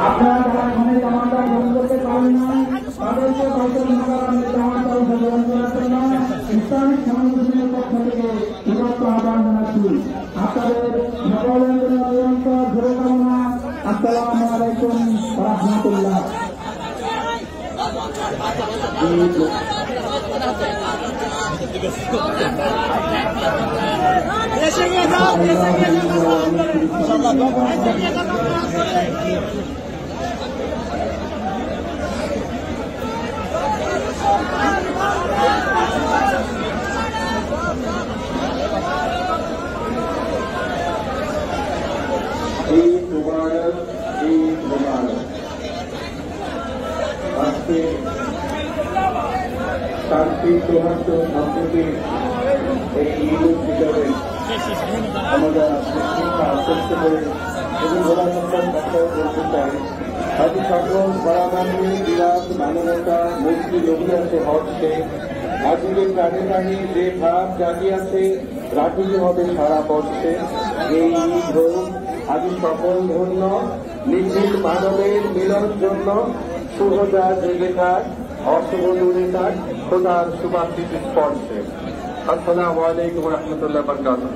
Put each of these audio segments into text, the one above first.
আপনারা যারা এখানে জামাতা গ্রহণ করতে পারেন না তাদেরকে হয়তো জামাতা গ্রহণ করার জন্য ইসলামিক সংগঠনের পক্ষ থেকে বিভক্ত আহ্বান জানাচ্ছি। আপনাদের সকলের জন্য নিরন্তর শুভকামনা। আসসালামু আলাইকুম ওয়া রাহমাতুল্লাহ। আজকে শান্তি সৌহার্দ্য সম্প্রীতি এই ঈদ উল ফিতরে আমরা শিক্ষা আশ্বস্ত করে এবং গোলা সন্তান বাচ্চাও বলতে চাই আজ সকল বরাবানি বিরাট মানবতা মুক্তি লভিয়াছে হচ্ছে আজকে প্রাণে প্রাণী যে ভাব জাগিয়াছে রাখিতে হবে সারা বর্ষে এই ঈদ হোক আজ সকল ধন্য নিখিল মানবের মিলন জন্য শুভতা জেগে থাক অশুভ দূরে থাক খোদার শুভাশিস স্পর্শে। আসসালামু আলাইকুম ওয়া রাহমাতুল্লাহি ওয়া বারাকাতুহু।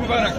Mubarak.